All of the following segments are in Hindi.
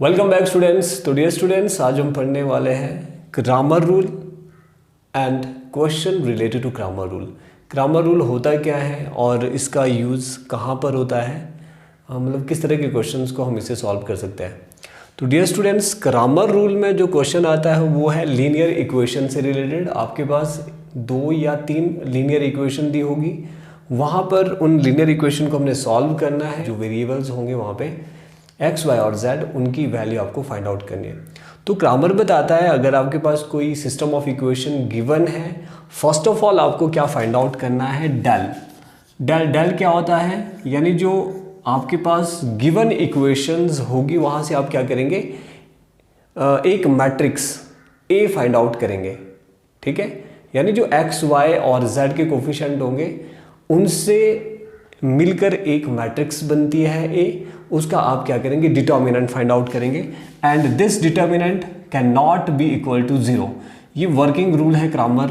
Welcome back students. तो डियर स्टूडेंट्स, आज हम पढ़ने वाले हैं Cramer rule and question related to Cramer rule. Cramer rule होता क्या है और इसका यूज़ कहाँ पर होता है, मतलब किस तरह के क्वेश्चंस को हम इससे सॉल्व कर सकते हैं। तो डियर स्टूडेंट्स, ग्रामर रूल में जो क्वेश्चन आता है वो है लीनियर इक्वेशन से रिलेटेड। आपके पास 2 या 3 लीनियर इक्वेशन दी होगी, वहाँ पर उन लीनियर इक्वेशन को हमने सॉल्व करना है। जो वेरिएबल्स होंगे वहाँ पे एक्स वाई और जेड, उनकी वैल्यू आपको फाइंड आउट करनी है। तो ग्रामर बताता है अगर आपके पास कोई सिस्टम ऑफ इक्वेशन गिवन है, फर्स्ट ऑफ ऑल आपको क्या फाइंड आउट करना है, डेल क्या होता है, यानी जो आपके पास गिवन इक्वेशंस होगी वहाँ से आप क्या करेंगे, एक मैट्रिक्स ए फाइंड आउट करेंगे। ठीक है, यानी जो एक्स वाई और जेड के कोफिशिएंट होंगे उनसे मिलकर एक मैट्रिक्स बनती है ए, उसका आप क्या करेंगे, डिटर्मिनेंट फाइंड आउट करेंगे। And this determinant can not be equal to 0। ये वर्किंग रूल है ग्रामर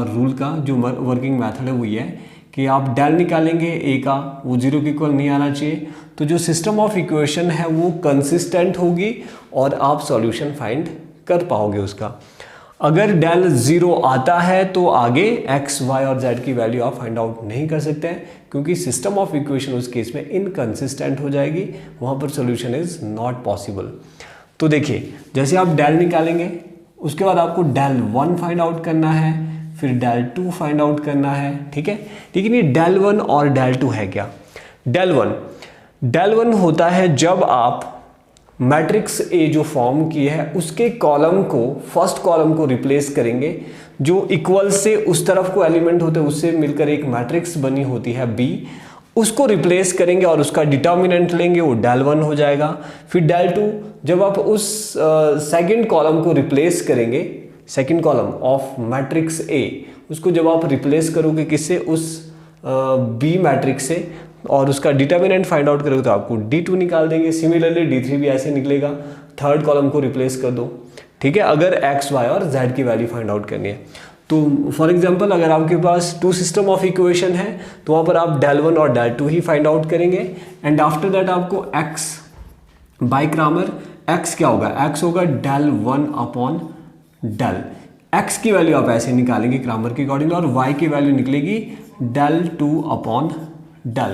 रूल का। जो वर्किंग मेथड है वो ये है कि आप डेल निकालेंगे ए का, वो 0 के इक्वल नहीं आना चाहिए। तो जो सिस्टम ऑफ इक्वेशन है वो कंसिस्टेंट होगी और आप सॉल्यूशन फाइंड कर पाओगे उसका। अगर डेल 0 आता है तो आगे एक्स वाई और जेड की वैल्यू आप फाइंड आउट नहीं कर सकते हैं, क्योंकि सिस्टम ऑफ इक्वेशन उस केस में इनकंसिस्टेंट हो जाएगी, वहाँ पर सॉल्यूशन इज नॉट पॉसिबल। तो देखिए, जैसे आप डेल निकालेंगे उसके बाद आपको डेल 1 फाइंड आउट करना है, फिर डेल 2 फाइंड आउट करना है। ठीक है, लेकिन ये डेल 1 और डेल 2 है क्या? डेल 1 होता है जब आप मैट्रिक्स ए जो फॉर्म की है उसके कॉलम को, फर्स्ट कॉलम को रिप्लेस करेंगे, जो इक्वल से उस तरफ को एलिमेंट होते हैं उससे मिलकर एक मैट्रिक्स बनी होती है बी, उसको रिप्लेस करेंगे और उसका डिटर्मिनेंट लेंगे, वो डेल 1 हो जाएगा। फिर डेल 2, जब आप उस सेकंड कॉलम को रिप्लेस करेंगे, second column of matrix A, उसको जब आप रिप्लेस करोगे किससे, उस बी मैट्रिक्स से, और उसका डिटर्मिनेंट फाइंड आउट करोगे तो आपको D2 निकाल देंगे। सिमिलरली D3 भी ऐसे निकलेगा, थर्ड कॉलम को रिप्लेस कर दो। ठीक है, अगर एक्स वाई और जेड की वैल्यू फाइंड आउट करनी है। तो फॉर एग्जांपल अगर आपके पास 2 सिस्टम ऑफ इक्वेशन है तो वहाँ पर आप डेल 1 और डेल 2 ही फाइंड आउट करेंगे। एंड आफ्टर दैट आपको एक्स बाय ग्रामर, एक्स क्या होगा, एक्स होगा डेल 1 अपॉन डेल, एक्स की वैल्यू आप ऐसे निकालेंगे ग्रामर के अकॉर्डिंग, और वाई की वैल्यू निकलेगी डेल 2 अपॉन डेल।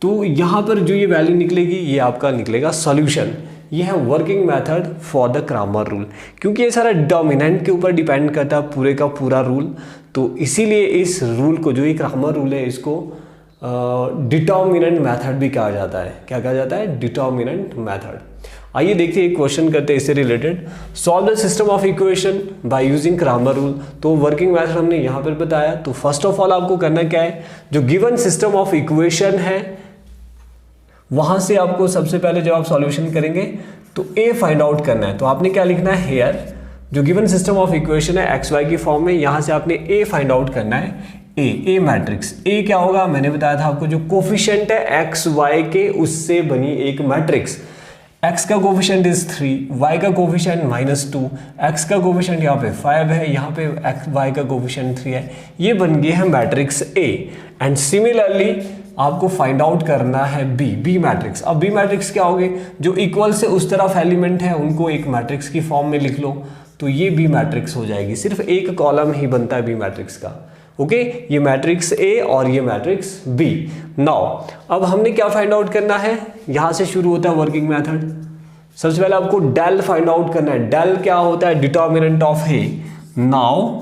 तो यहाँ पर जो ये वैल्यू निकलेगी ये आपका निकलेगा सॉल्यूशन। ये है working method for the grammar rule. क्योंकि ये सारा डिटर्मिनेंट के ऊपर डिपेंड करता है पूरे का पूरा रूल, तो इसीलिए इस रूल को, जो ये ग्रामर रूल है, इसको डिटर्मिनेंट मेथड भी कहा जाता है। क्या कहा जाता है? Determinant method. आइए देखते हैं एक क्वेश्चन करते हैं इससे related. Solve the system of equation by using grammar rule. तो वर्किंग मेथड हमने यहाँ पर बताया। तो फर्स्ट ऑफ ऑल आपको करना क्या है, जो गिवन सिस्टम ऑफ इक्वेशन है वहां से आपको सबसे पहले जब आप सॉल्यूशन करेंगे तो ए फाइंड आउट करना है। तो आपने क्या लिखना है हेयर, जो गिवन सिस्टम ऑफ इक्वेशन है एक्स वाई की फॉर्म में, यहां से आपने ए फाइंड आउट करना है। ए मैट्रिक्स, ए क्या होगा, मैंने बताया था आपको, जो कोफिशिएंट है एक्स वाई के उससे बनी एक मैट्रिक्स। x का कोफिशिएंट इज 3, y का कोफिशिएंट -2, x का कोफिशिएंट यहाँ पे 5 है, यहाँ पे y का कोफिशिएंट 3 है। ये बन गई है मैट्रिक्स A। एंड सिमिलरली आपको फाइंड आउट करना है बी मैट्रिक्स। अब बी मैट्रिक्स क्या होगे, जो इक्वल से उस तरफ एलिमेंट है उनको एक मैट्रिक्स की फॉर्म में लिख लो, तो ये बी मैट्रिक्स हो जाएगी। सिर्फ एक कॉलम ही बनता है बी मैट्रिक्स का। ओके, ये मैट्रिक्स ए और ये मैट्रिक्स बी। नाउ अब हमने क्या फाइंड आउट करना है, यहां से शुरू होता है वर्किंग मेथड। सबसे पहले आपको डेल फाइंड आउट करना है। डेल क्या होता है, determinant of A. Now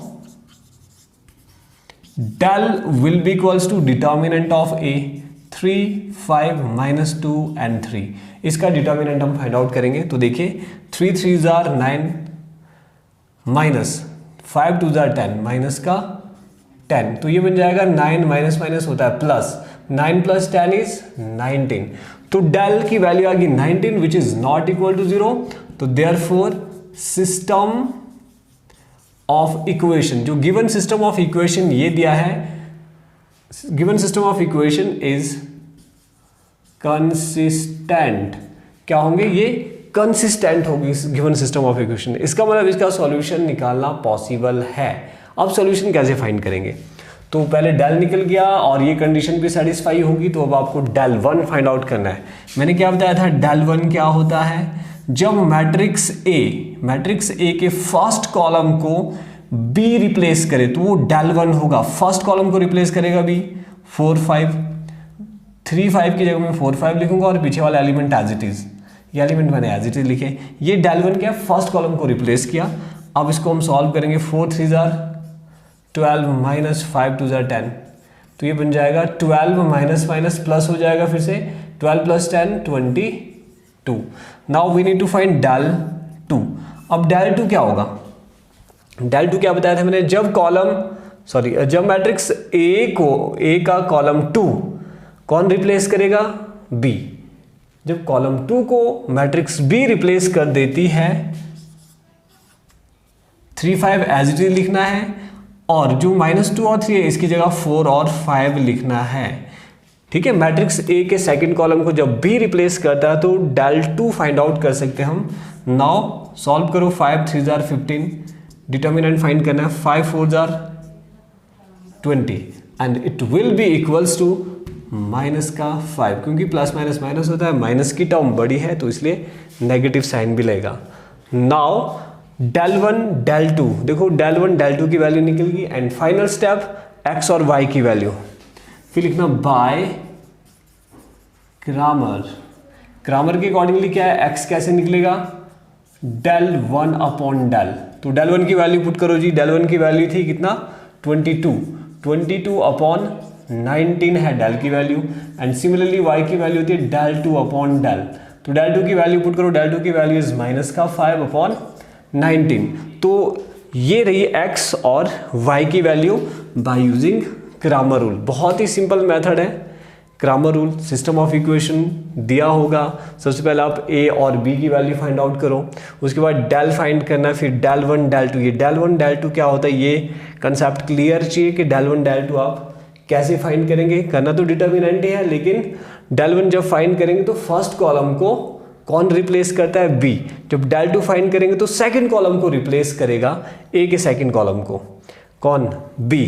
del will be equals to determinant of A, 3, 5, -2 and 3। इसका डिटर्मिनेंट हम फाइंड आउट करेंगे। तो देखिए 3 3s are 9, -5 2s are 10, minus का 10, तो ये बन जाएगा 9 माइनस होता है प्लस, 9 + 10 इज 19। तो डेल की वैल्यू आ गई 19 which is not equal to 0। तो देयरफॉर सिस्टम ऑफ इक्वेशन, जो गिवन सिस्टम ऑफ इक्वेशन ये दिया है, given system of equation is consistent. क्या होंगे ये, कंसिस्टेंट होगी इस गिवन सिस्टम ऑफ इक्वेशन। इसका मतलब इसका सॉल्यूशन निकालना पॉसिबल है। अब सॉल्यूशन कैसे फाइंड करेंगे, तो पहले डेल निकल गया और ये कंडीशन भी सेटिस्फाई होगी, तो अब आपको डेल 1 फाइंड आउट करना है। मैंने क्या बताया था, डेल 1 क्या होता है, जब मैट्रिक्स ए के फर्स्ट कॉलम को बी रिप्लेस करे तो वो डेल 1 होगा। फर्स्ट कॉलम को रिप्लेस करेगा बी 4 5, 3 5 की जगह मैं 4 5 लिखूंगा और पीछे वाला एलिमेंट एज इट इज, ये एलिमेंट मैंने एज इट इज लिखे। ये डेल 1 क्या, फर्स्ट कॉलम को रिप्लेस किया। अब इसको हम सॉल्व करेंगे, 4 3 12 माइनस 5 2 10, तो ये बन जाएगा 12 माइनस माइनस प्लस हो जाएगा, फिर से 12 plus 10 22। Now we need to find del 2। अब डेल 2 क्या होगा, डेल 2 क्या बताया था मैंने, जब मैट्रिक्स ए का कॉलम 2 कौन रिप्लेस करेगा, बी। जब कॉलम 2 को मैट्रिक्स बी रिप्लेस कर देती है, 3 5 एज इट इज लिखना है, और जो -2 और 3 है इसकी जगह 4 और 5 लिखना है। ठीक है, मैट्रिक्स ए के सेकंड कॉलम को जब बी रिप्लेस करता है तो डेल 2 फाइंड आउट कर सकते हैं हम। नाउ सॉल्व करो, 5 3 15, डिटर्मिनेंट फाइंड करना है, 5 4 20 and it will be equals to -5, क्योंकि प्लस माइनस माइनस होता है, माइनस की टर्म बड़ी है तो इसलिए नेगेटिव साइन भी लगेगा। नाउ डेल 1 डेल 2, देखो डेल 1 डेल 2 की वैल्यू निकल गई। एंड फाइनल स्टेप एक्स और वाई की वैल्यू, फिर लिखना बाय ग्रामर के अकॉर्डिंगली क्या है, एक्स कैसे निकलेगा, डेल 1 अपॉन डेल। तो डेल 1 की वैल्यू पुट करो जी, डेल 1 की वैल्यू थी कितना 22 अपॉन 19 है डेल की वैल्यू। एंड सिमिलरली वाई की वैल्यू होती है डेल 2 अपॉन डेल, तो डेल 2 की वैल्यू पुट करो, डेल 2 की वैल्यू इज -5 अपॉन 19। तो ये रही x और y की value by using Cramer rule. बहुत ही सिंपल मेथड है Cramer rule. System of equation दिया होगा, सबसे पहले आप a और b की वैल्यू फाइंड आउट करो, उसके बाद डेल फाइंड करना है, फिर डेल 1 डेल 2। ये डेल 1 डेल 2 क्या होता है, ये कंसेप्ट क्लियर चाहिए कि डेल 1 डेल 2 आप कैसे फाइंड करेंगे। करना तो डिटर्मिनेंट ही है, लेकिन डेल 1 जब फाइंड करेंगे तो फर्स्ट कॉलम को कौन रिप्लेस करता है, बी। जब डेल 2 फाइंड करेंगे तो सेकंड कॉलम को रिप्लेस करेगा, ए के सेकंड कॉलम को, कौन, बी।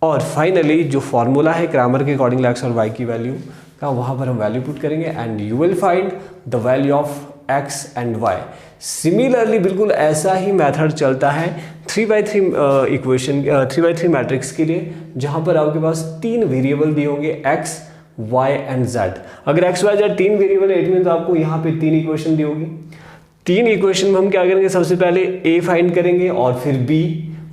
और फाइनली जो फॉर्मूला है क्रामर के अकॉर्डिंग एक्स और वाई की वैल्यू का, वहां पर हम वैल्यू पुट करेंगे and you will find the value of x and y. Similarly बिल्कुल ऐसा ही मेथड चलता है 3x3 इक्वेशन 3x3 मैट्रिक्स के लिए, जहां पर आपके पास 3 वेरिएबल दिए होंगे x y एंड z। अगर x y z 3 वेरिएबल है, इट मीन तो आपको यहाँ पे 3 इक्वेशन दी होगी। 3 इक्वेशन में हम क्या करेंगे, सबसे पहले a फाइंड करेंगे और फिर b,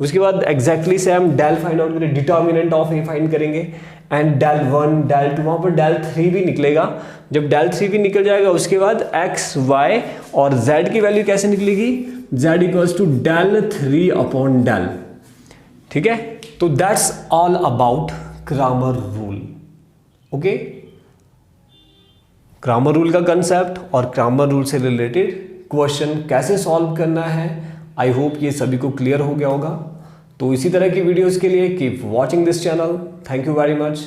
उसके बाद exactly same del find out करेंगे, डिटर्मिनेंट ऑफ a फाइंड करेंगे एंड डेल 1 डेल 2, वहाँ पर डेल 3 भी निकलेगा। जब डेल 3 भी निकल जाएगा उसके बाद x y और z की वैल्यू कैसे निकलेगी, z equals to del 3 upon del. ठीक है, तो that's all about Cramer rule. Okay, Cramer rule का कंसेप्ट और क्रामर रूल से रिलेटेड क्वेश्चन कैसे सॉल्व करना है, आई होप ये सभी को क्लियर हो गया होगा। तो इसी तरह की वीडियोस के लिए keep watching this channel. Thank you very much.